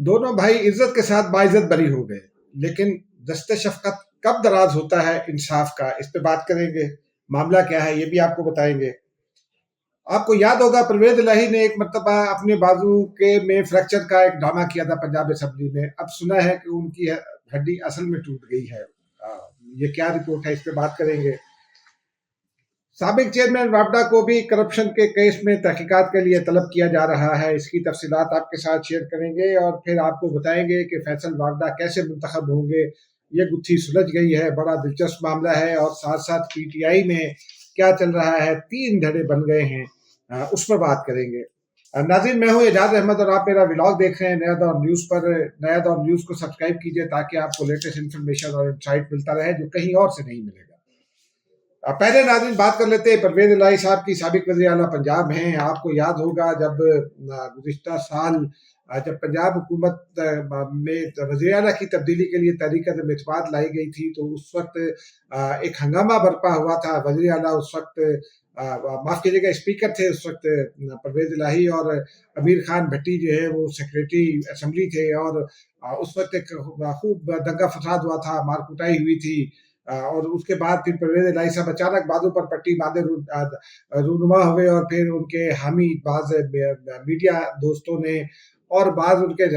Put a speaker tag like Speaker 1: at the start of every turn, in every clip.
Speaker 1: दोनों भाई इज्जत के साथ बाइज्जत बरी हो गए, लेकिन दस्ते शफकत कब दराज होता है इंसाफ का, इस पे बात करेंगे। मामला क्या है ये भी आपको बताएंगे। आपको याद होगा परवेज इलाही ने एक मरतबा अपने बाजू के में फ्रैक्चर का एक ड्रामा किया था पंजाब असेंबली में। अब सुना है कि उनकी हड्डी असल में टूट गई है। ये क्या रिपोर्ट है, इस पे बात करेंगे। साबिक चेयरमैन वापडा को भी करप्शन के केस में तहकीकात के लिए तलब किया जा रहा है। इसकी तफसीलात आपके साथ शेयर करेंगे और फिर आपको बताएंगे कि फैसल वापडा कैसे मुंतखब होंगे। ये गुत्थी सुलझ गई है, बड़ा दिलचस्प मामला है। और साथ साथ पीटीआई में क्या चल रहा है, 3 धड़े बन गए हैं, उस पर बात करेंगे। नाज़रीन, मैं हूँ एजाज अहमद और आप मेरा व्लॉग देख रहे हैं नया दौर न्यूज़ पर। नया दौर न्यूज़ को सब्सक्राइब कीजिए ताकि आपको लेटेस्ट इन्फॉर्मेशन और इंसाइट मिलता रहे जो कहीं और से नहीं मिलेगा। पहले नाज़रीन बात कर लेते हैं परवेज इलाही साहब की। साबिक वज़ीर आला पंजाब हैं। आपको याद होगा जब गुज़िश्ता साल जब पंजाब हुकूमत में वज़ीर आला की तब्दीली के लिए तहरीक-ए-इत्तेमाद लाई गई थी, तो उस वक्त एक हंगामा बरपा हुआ था। वज़ीर आला उस वक्त माफ़ कीजिएगा स्पीकर थे उस वक्त परवेज इलाही, और अमीर खान भट्टी जो है वो सेक्रेटरी असेंबली थे। और उस वक्त एक खूब दंगा फसाद हुआ था, मार कुटाई हुई थी। और उसके बाद फिर परवेज इलाही साहब अचानक बाजू पर पट्टी बांधे रूनुमा हुए, और फिर उनके हामी बाज मीडिया दोस्तों ने और बाज उनके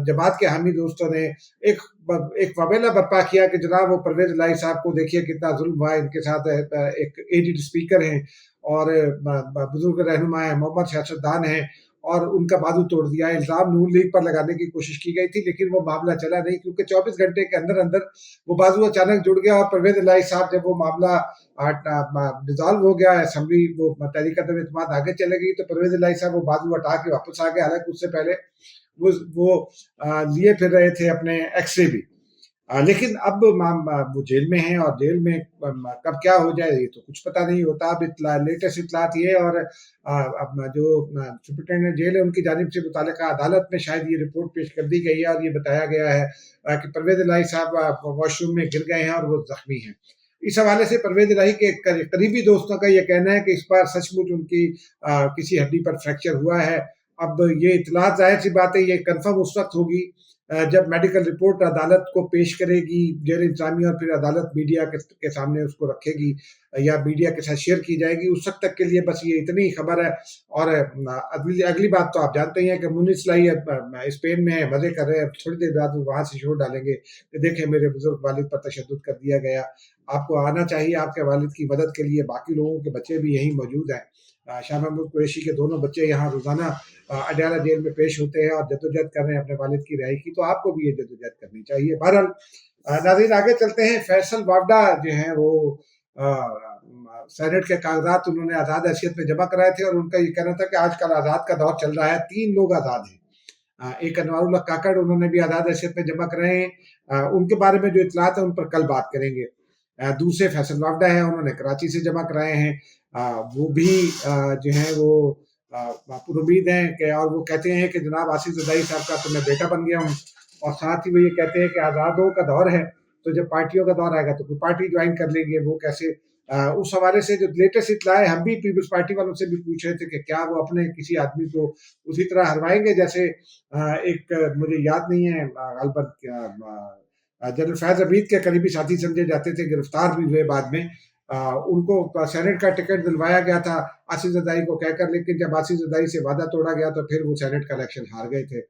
Speaker 1: जमात के हामी दोस्तों ने एक एक वबेला बर्पा किया कि जनाब वो परवेज इलाही साहब को देखिए कितना जुल्म हुआ इनके साथ। एक एजेड स्पीकर हैं और बुजुर्ग रहनुमा है, मोहम्मद सियासतदान है, और उनका बाजू तोड़ दिया। इल्ज़ाम नून लीग पर लगाने की कोशिश की गई थी, लेकिन वो मामला चला नहीं क्योंकि 24 घंटे के अंदर अंदर वो बाजू अचानक जुड़ गया। और परवेज इलाही साहब जब वो मामला डिजॉल्व हो गया, असेंबली वो तहरीक-ए-इत्तेमाद आगे चले गई, तो परवेज इलाही साहब वो बाजू हटा के वापस आ गए। हालांकि उससे पहले वो लिए फिर रहे थे अपने एक्सरे भी। लेकिन अब वो जेल में हैं, और जेल में कब क्या हो जाए ये तो कुछ पता नहीं होता। अब लेटेस्ट इतलात ये, और अब जो सुप्रिंटेंडेंट जेल है उनकी जानिब से मुतालिका अदालत में शायद ये रिपोर्ट पेश कर दी गई है, और ये बताया गया है कि परवेज इलाही साहब वॉशरूम में गिर गए हैं और वो जख्मी हैं। इस हवाले से परवेज इलाही के करीबी दोस्तों का ये कहना है कि इस बार सचमुच उनकी किसी हड्डी पर फ्रैक्चर हुआ है। अब ये इतलात जाहिर सी बात है ये कन्फर्म उस वक्त होगी जब मेडिकल रिपोर्ट अदालत को पेश करेगी जेर इंतजामिया, और फिर अदालत मीडिया के सामने उसको रखेगी या मीडिया के साथ शेयर की जाएगी। उस वक्त तक के लिए बस ये इतनी खबर है। और अगली बात तो आप जानते ही हैं कि मुनिस इलाही स्पेन में मजे कर रहे हैं। थोड़ी देर बाद वहां से शोर डालेंगे कि देखें मेरे बुजुर्ग वालिद पर तशद्दुद कर दिया गया। आपको आना चाहिए आपके वालिद की मदद के लिए। बाकी लोगों के बच्चे भी यहीं मौजूद हैं। शाह महमूद कुरैशी के दोनों बच्चे यहाँ रोजाना अडयाला जेल में पेश होते हैं और जद्दोजहद कर रहे हैं अपने वालिद की रिहाई की, तो आपको भी ये जद्दोजहद करनी चाहिए। बहरहाल नाज़रीन आगे चलते हैं। फैसल वापडा जो है वो सेनेट के कागजात उन्होंने आज़ाद हैसियत में जमा कराए थे, और उनका ये कहना था कि आजकल आज़ाद का दौर चल रहा है, 3 लोग आज़ाद हैं। एक अनवारुल्लाह काकड़ उन्होंने भी आज़ाद हैसियत में जमा कराए हैं। उनके बारे में जो इतलात है उन पर कल बात करेंगे। दूसरे फैसल वापडा है, उन्होंने कराची से जमा कराए हैं। वो भी जो है वो पुरुमीद हैं कि, और वो कहते हैं कि जनाब आसिफ ज़रदारी साहब का तो मैं बेटा बन गया हूँ। और साथ ही वो ये कहते हैं कि आज़ादों का दौर है, तो जब पार्टियों का दौर आएगा तो कोई पार्टी ज्वाइन कर लेंगे। वो कैसे उस हवाले से जो लेटेस्ट इतला है, हम भी पीपल्स पार्टी वालों से भी पूछ रहे थे कि क्या वो अपने किसी आदमी को उसी तरह हरवाएंगे जैसे एक मुझे याद नहीं है अलबत् जनरल फैज अबीद के करीबी साथी समझे जाते थे, गिरफ्तार भी हुए बाद में। उनको सेनेट का टिकट दिलवाया गया था आसिफ ज़रदारी को कहकर, लेकिन जब आसिफ ज़रदारी से वादा तोड़ा गया तो फिर वो सेनेट का इलेक्शन हार गए थे।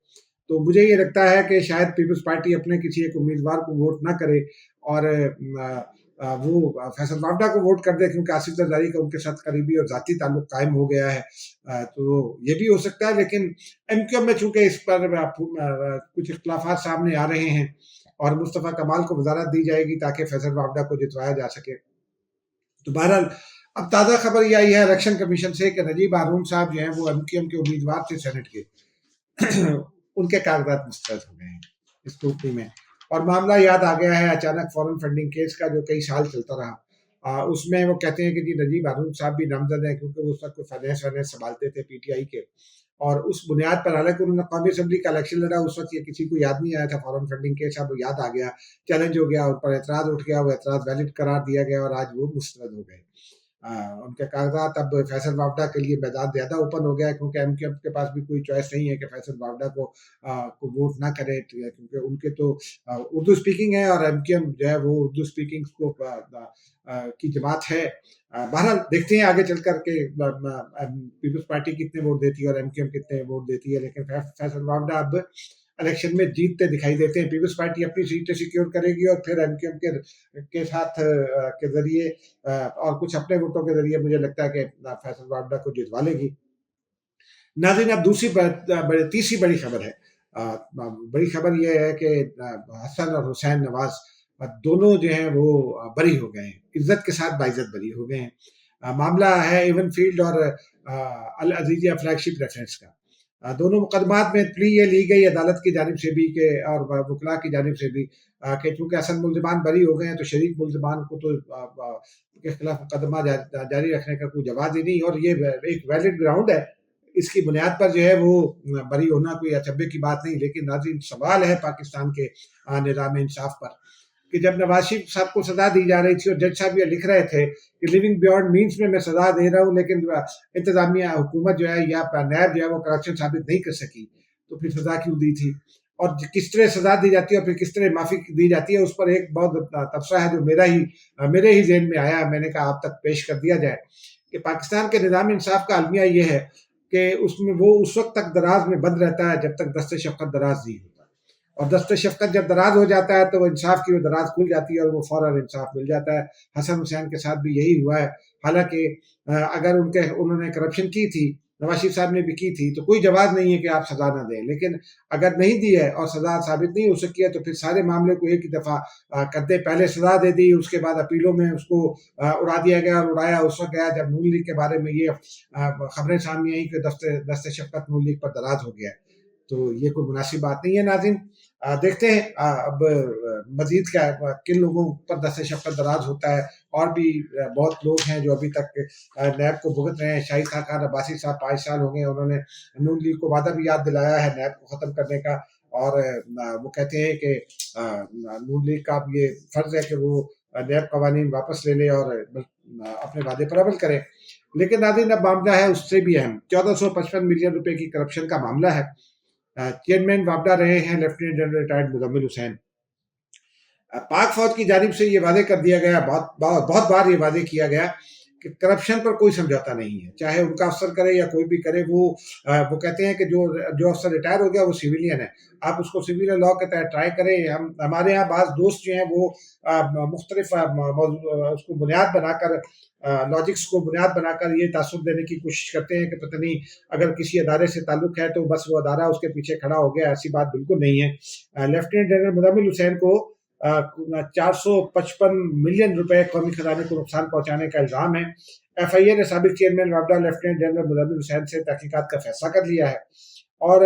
Speaker 1: तो मुझे ये लगता है कि शायद पीपल्स पार्टी अपने किसी एक उम्मीदवार को वोट ना करे और वो फैसल वापडा को वोट कर दे, क्योंकि आसिफ ज़रदारी का उनके साथ करीबी और ज़ाती ताल्लुक कायम हो गया है। तो ये भी हो सकता है। लेकिन एमक्यूएम में चूंकि इस पर कुछ इख्तलाफात सामने आ रहे हैं और मुस्तफ़ा कमाल को वजारत दी जाएगी ताकि फैसल वापडा को जितवाया जा सके। तो बहरहाल अब ताज़ा खबर यह आई है इलेक्शन कमीशन से कि नजीब हारून साहब जो हैं वो एमक्यूएम के उम्मीदवार थे सेनेट के, उनके कागजात मुस्तरद हो गए हैं स्क्रूटनी में। और मामला याद आ गया है अचानक फॉरेन फंडिंग केस का जो कई साल चलता रहा। उसमें वो कहते हैं कि जी नजीब हारून साहब भी नामजद हैं, क्योंकि वो उस वक्त फाइनेंस संभालते थे पीटीआई के। और उस बुनियाद पर हालांकि उन्होंने कौमी असम्बली का इलेक्शन लड़ा, उस वक्त ये किसी को याद नहीं आया था फॉरेन फंडिंग केस। अब याद आ गया, चैलेंज हो गया, उन पर एतराज उठ गया, वो एतराज वैलिड करार दिया गया और आज वो मुस्तरद हो गए। उनके कागजात अब फैसल वावडा के लिए मैदान ज़्यादा ओपन हो गया है, क्योंकि एमक्यूएम के पास भी कोई चॉइस नहीं है कि फैसल वावडा को वोट ना करे, क्योंकि उनके तो उर्दू स्पीकिंग है और एमक्यूएम जो है वो उर्दू स्पीकिंग को की जमात है। बहरहाल देखते हैं आगे चल कर के पीपल्स पार्टी कितने वोट देती है और एमक्यूएम कितने वोट देती है, लेकिन फैसल वावडा अब इलेक्शन में जीतते दिखाई देते हैं। पीपल्स पार्टी अपनी सीटें सिक्योर करेगी और फिर एमक्यूएम के साथ के जरिए और कुछ अपने वोटों के जरिए मुझे लगता है कि फैसल वावडा को जितवा लेगी। नाज़रीन, अब तीसरी बड़ी खबर है। बड़ी खबर यह है कि हसन और हुसैन नवाज दोनों जो हैं वो बरी हो गए हैं, इज्जत के साथ बाइज्जत बरी हो गए हैं। मामला है इवन फील्ड और अल अजीजिया फ्लैगशिप रेफरेंस का। दोनों मुकदमात में प्ली ये ली गई अदालत की जानिब से भी के और वकला की जानिब से भी कि चूंकि असल मुल्जिमान बरी हो गए हैं तो शरीक मुल्जिमान को तो के खिलाफ मुकदमा जारी रखने का कोई जवाब ही नहीं, और ये एक वैलिड ग्राउंड है। इसकी बुनियाद पर जो है वो बरी होना कोई अचंभे की बात नहीं, लेकिन नाज़रीन सवाल है पाकिस्तान के निज़ाम इंसाफ पर कि जब नवाज शरीफ साहब को सजा दी जा रही थी और जज साहब ये लिख रहे थे कि लिविंग बियॉन्ड मीन्स में मैं सजा दे रहा हूँ, लेकिन इंतजामिया हुकूमत जो है या नैब जो है वो करप्शन साबित नहीं कर सकी, तो फिर सजा क्यों दी थी और किस तरह सजा दी जाती है और फिर किस तरह माफी दी जाती है, उस पर एक बहुत तबसरा है जो मेरे ही जेहन में आया, मैंने कहा आप तक पेश कर दिया जाए कि पाकिस्तान के निज़ाम इंसाफ का अलमिया ये है कि उसमें वो उस वक्त तक दराज में बंद रहता है जब तक दस्ते शफ़क़त दराज नहीं होता, और दस्ते शफ़क़त जब दराज हो जाता है तो वो इंसाफ की वो दराज खुल जाती है और वो फौरन इंसाफ मिल जाता है। हसन हुसैन के साथ भी यही हुआ है। हालांकि अगर उन्होंने करप्शन की थी, नवाज शरीफ साहब ने भी की थी, तो कोई जवाब नहीं है कि आप सजा ना दें, लेकिन अगर नहीं दी है और सजा साबित नहीं हो सकी है तो फिर सारे मामले को एक ही दफा कर दे। पहले सजा दे दी, उसके बाद अपीलों में उसको उड़ा दिया गया और उड़ाया उस वक्त गया जब नून लीग के बारे में ये खबरें सामने आई कि दस्ते शफ़क़त नून लीग पर दराज हो गया है। तो ये कोई मुनासिब बात नहीं है। नाज़रीन, देखते हैं अब मजीद क्या किन लोगों पर दस्ते शफ़क़त दराज होता है। और भी बहुत लोग हैं जो अभी तक नैब को भुगत रहे हैं। शाहिद खान अब्बासी साहब 5 साल हो गए, उन्होंने नून लीग को वादा भी याद दिलाया है नैब को ख़त्म करने का, और वो कहते हैं कि नून लीग का अब ये फ़र्ज़ है कि वो नैब कवानीन वापस ले ले और अपने वादे पर अमल करें। लेकिन नाज़रीन, अब मामला है उससे भी अहम, 1455 मिलियन रुपए की करप्शन का मामला है। चेयरमैन वापडा रहे हैं lieutenant general retired Muzammil Hussain. पाक फौज की जानिब से ये वादे कर दिया गया, बहुत बार ये वादे किया गया कि करप्शन पर कोई समझौता नहीं है, चाहे उनका अफसर करे या कोई भी करे। वो कहते हैं कि जो अफसर रिटायर हो गया वो सिविलियन है, आप उसको सिविलियन लॉ के तहत ट्राई करें। हमारे यहाँ बाज़ दोस्त जो हैं वो मुख्तलिफ उसको बुनियाद बनाकर लॉजिक्स को बुनियाद बनाकर ये तासुब देने की कोशिश करते हैं कि पता नहीं अगर किसी अदारे से ताल्लुक है तो बस वो अदारा उसके पीछे खड़ा हो गया। ऐसी बात बिल्कुल नहीं है। लेफ्टिनेंट जनरल मुजम्मिल हुसैन को 455 मिलियन रुपए कौमी खजाने को नुकसान पहुंचाने का इल्जाम है। FIA ने साबिक चेयरमैन वापडा लेफ्टिनेंट जनरल मुजम्मिल हुसैन से तहकीकात का फैसला कर लिया है, और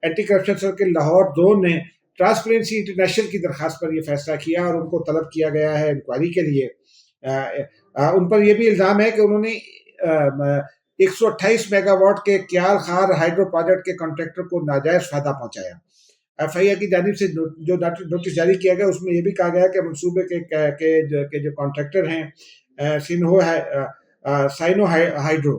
Speaker 1: anti corruption circle Lahore zone ने ट्रांसपेरेंसी इंटरनेशनल की दरखास्त पर यह फैसला किया और उनको तलब किया गया है इंक्वायरी के लिए। उन पर यह भी इल्जाम है कि उन्होंने 128 मेगावाट के क्याल खार हाइड्रो प्रोजेक्ट के कॉन्ट्रैक्टर को नाजायज फायदा पहुंचाया। FIA की जानिब से जो नोटिस जारी किया गया उसमें यह भी कहा गया कि मनसूबे के जो कॉन्ट्रैक्टर हैं साइनो हाइड्रो,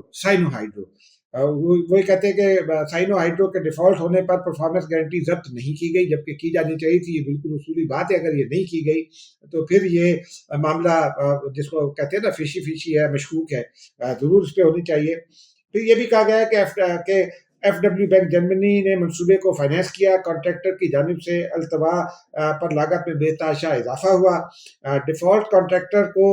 Speaker 1: वही कहते हैं कि साइनो हाइड्रो के डिफॉल्ट होने पर परफॉर्मेंस गारंटी जब्त नहीं की गई, जबकि की जानी चाहिए थी। ये बिल्कुल उसूली बात है, अगर ये नहीं की गई तो फिर ये मामला जिसको कहते हैं ना फिशी है, मशकूक है, जरूर इस पर होनी चाहिए। फिर ये भी कहा गया है कि FW बैंक जर्मनी ने मंसूबे को फाइनेंस किया, कॉन्ट्रैक्टर की जानिब से अल्तवा पर लागत में बेतहाशा इजाफा हुआ। डिफॉल्ट कॉन्ट्रैक्टर को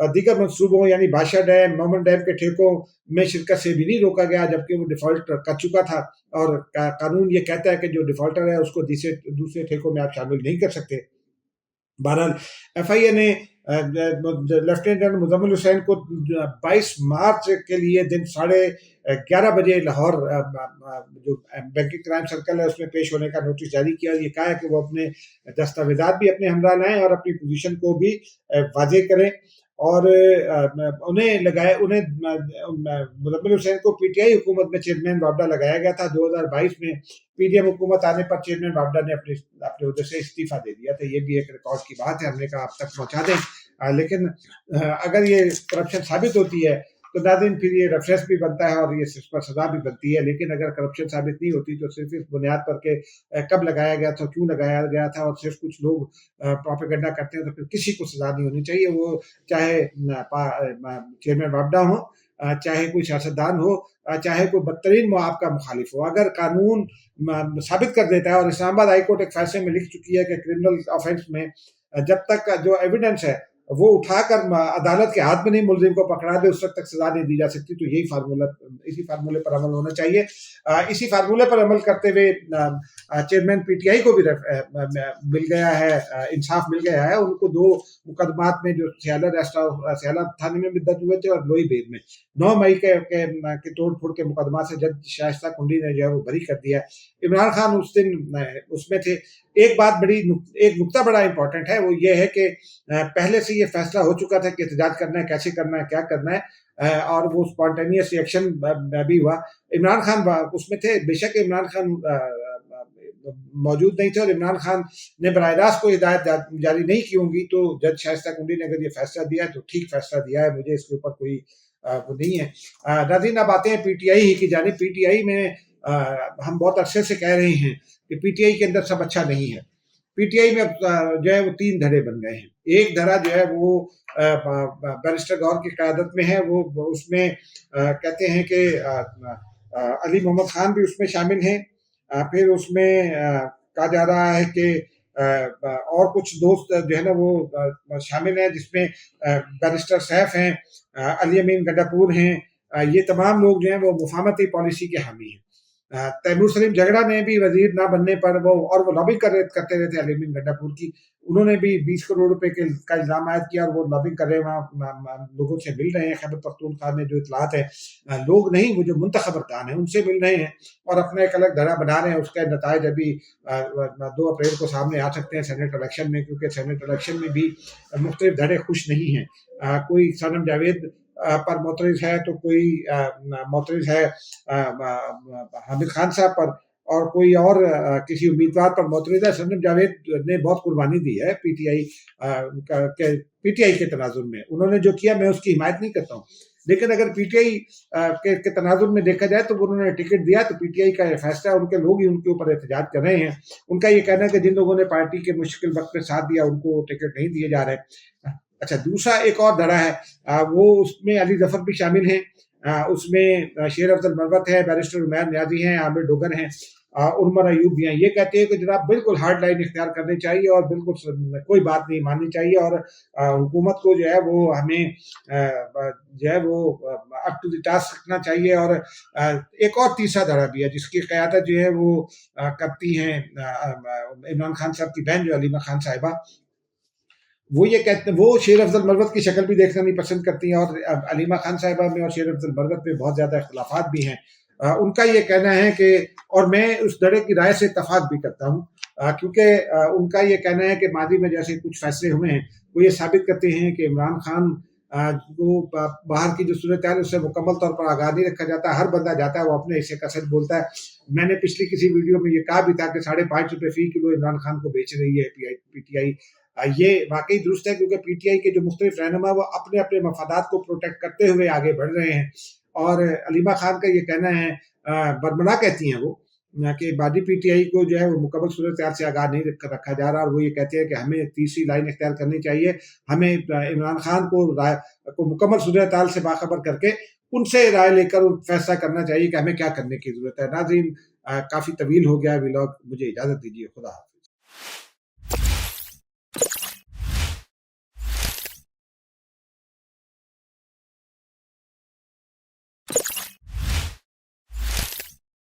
Speaker 1: दीगर मंसूबों यानी बादशाह डैम, मोमन डैम के ठेकों में शिरकत से भी नहीं रोका गया, जबकि वो डिफॉल्ट कर चुका था, और कानून ये कहता है कि जो डिफॉल्टर है उसको दूसरे ठेकों में आप शामिल नहीं कर सकते। बहरहाल FIA ने लेफ्टिनेंट जनरल मुजम्मिल हुसैन को 22 मार्च के लिए दिन 11:30 बजे लाहौर जो बैंकिंग क्राइम सर्कल है उसमें पेश होने का नोटिस जारी किया। ये कहा है कि वो अपने दस्तावेजात भी अपने हमरा लाएं और अपनी पोजीशन को भी वाजे करें। और उन्हें मुदम्मिल हुसैन को पीटीआई हुकूमत में चेयरमैन वापडा लगाया गया था। 2022 में पीडीएम हुकूमत आने पर चेयरमैन वापडा ने अपने उहदे से इस्तीफा दे दिया था। ये भी एक रिकॉर्ड की बात है, हमने कहा आप तक पहुंचा दें। लेकिन अगर ये करप्शन साबित होती है तो नाज़रीन फिर ये रेफरेंस भी बनता है और ये इस पर सजा भी बनती है। लेकिन अगर करप्शन साबित नहीं होती तो सिर्फ इस बुनियाद पर के कब लगाया गया था, क्यों लगाया गया था, और सिर्फ कुछ लोग प्रोपेगेंडा करते हैं तो फिर किसी को सजा नहीं होनी चाहिए। वो चाहे चेयरमैन वापडा हो, चाहे कोई सियासतदान हो, चाहे कोई बदतरीन आपका मुखालिफ हो। अगर कानून साबित कर देता है, और इस्लामाबाद हाई कोर्ट एक फैसले में लिख चुकी है कि क्रिमिनल ऑफेंस में जब तक जो एविडेंस है वो उठाकर अदालत के हाथ में नहीं मुलजिम को पकड़ा दे उस वक्त तक सजा नहीं दी जा सकती। तो यही फार्मूला, इसी फार्मूले पर अमल होना चाहिए। इसी फार्मूले पर अमल करते हुए चेयरमैन पीटीआई को भी मिल गया है, इंसाफ मिल गया है। उनको 2 मुकदमात में जो सियाला थाने में भी दर्ज हुए थे और लोई बेद में 9 मई के तोड़ फोड़ के मुकदमा से जज शाइस्ता कुंडी ने जो है वो बरी कर दिया। इमरान खान उस दिन उसमें थे। एक नुक्ता बड़ा इंपॉर्टेंट है, वो ये है कि पहले से ये फैसला हो चुका था कि एहतजाज करना है, कैसे करना है, क्या करना है, और वो स्पॉन्टेनियस रिएक्शन भी हुआ। इमरान खान उसमें थे। बेशक इमरान खान मौजूद नहीं थे और इमरान खान ने बराह रास्त कोई हिदायत जारी नहीं की होंगी, तो जज शाइस्ता कुंडी ने अगर ये फैसला दिया है तो ठीक फैसला दिया है। मुझे इसके ऊपर कोई वो नहीं है। नाज़रीन, अब आते हैं पीटीआई ही की जानिब। पीटीआई में हम बहुत अरसे से कह रहे हैं कि पीटीआई के अंदर सब अच्छा नहीं है। पीटीआई में जो है वो 3 धड़े बन गए हैं। एक धड़ा जो है वो बैरिस्टर गौर की क़यादत में है। वो उसमें कहते हैं कि अली मोहम्मद खान भी उसमें शामिल हैं। फिर उसमें कहा जा रहा है कि और कुछ दोस्त जो है ना वो शामिल हैं, जिसमें बैरिस्टर सैफ हैं, अली अमीन गंडापुर हैं। ये तमाम लोग जो हैं वो मुफाहमती पॉलिसी के हामी हैं। तैमूर सलीम झगड़ा ने भी वजीर ना बनने पर वो लॉबिंग करते रहे थे अली अमीन गंडापुर की। उन्होंने भी 20 करोड़ रुपए का इल्जाम आयद किया और वो लॉबिंग कर रहे हैं, वहाँ लोगों से मिल रहे हैं। खैबर पख्तूनख्वा में जो इतलात है, लोग नहीं, वो जो मुंतखब अरकान है उनसे मिल रहे हैं और अपना एक अलग धड़ा बना रहे हैं। उसका नतायज अभी 2 अप्रैल को सामने आ सकते हैं सेनेट इलेक्शन में, क्योंकि सेनेट इलेक्शन में भी मुख्तलिफ धड़े खुश नहीं हैं। कोई सनम जावेद पर मोतरज है, तो कोई मोतरज है हामिद खान साहब पर, और कोई और किसी उम्मीदवार पर मोतरज है। सनम जावेद ने बहुत कुर्बानी दी है पीटीआई के तनाजुर में। उन्होंने जो किया, मैं उसकी हिमायत नहीं करता हूँ, लेकिन अगर पीटीआई के तनाजुर में देखा जाए तो उन्होंने टिकट दिया तो पीटीआई का फैसला है, उनके लोग ही उनके ऊपर एहतजाज कर रहे हैं। उनका ये कहना है कि जिन लोगों ने पार्टी के मुश्किल वक्त में साथ दिया उनको टिकट नहीं दिए जा रहे। अच्छा, दूसरा एक और धड़ा है, वो उसमें अली जफर भी शामिल हैं। उसमें शेर अफजल मरवत है, बैरिस्टर उमैर नियाजी हैं, आमिर डोगर हैं, उर्मर अयूब भी हैं। ये कहते हैं कि जनाब बिल्कुल हार्ड लाइन इख्तियार करनी चाहिए और बिल्कुल कोई बात नहीं माननी चाहिए, और हुकूमत को जो है वो हमें जो है वो अप टू द टास्क रखना चाहिए। और एक और तीसरा धड़ा भी है जिसकी क़यादत जो है वो करती हैं इमरान खान साहब की बहन जो अलीमा खान साहिबा। वो ये कहते हैं, वो शेर अफजल मरवत की शक्ल भी देखना नहीं पसंद करती हैं, और अलीमा खान साहिबा में और शेर अफजल मरवत में बहुत ज़्यादा इख्तिलाफात भी हैं। उनका ये कहना है कि, और मैं उस धड़े की राय से इत्तफाक भी करता हूँ, क्योंकि उनका ये कहना है कि मादी में जैसे कुछ फैसले हुए हैं वो ये साबित करते हैं कि इमरान खान को बाहर की जो सूरत है उससे मुकम्मल तौर पर आगाह नहीं रखा जाता। हर बंदा जाता है वो अपने हिस्से का सच बोलता है। मैंने पिछली किसी वीडियो में ये कहा भी था कि 5.5 रुपये फी किलो इमरान खान को बेच रही है पीटीआई। ये वाकई दुरुस्त है, क्योंकि पीटीआई के जो मुख्तलिफ रहनुमा वो अपने अपने मफादात को प्रोटेक्ट करते हुए आगे बढ़ रहे हैं। और अलीमा खान का ये कहना है, बरमला कहती हैं वो, कि बादी पीटीआई को जो है वो मुकम्मल सूरत से आगाह नहीं रखा जा रहा, और वो ये कहते हैं कि हमें तीसरी लाइन इख्तियार करनी चाहिए। हमें इमरान खान को मुकम्मल सूरत से बाखबर करके उनसे राय लेकर फैसला करना चाहिए कि हमें क्या करने की जरूरत है। नाज़रीन, काफ़ी तवील हो गया व्लॉग, मुझे इजाज़त दीजिए। खुदा हाफ़िज़।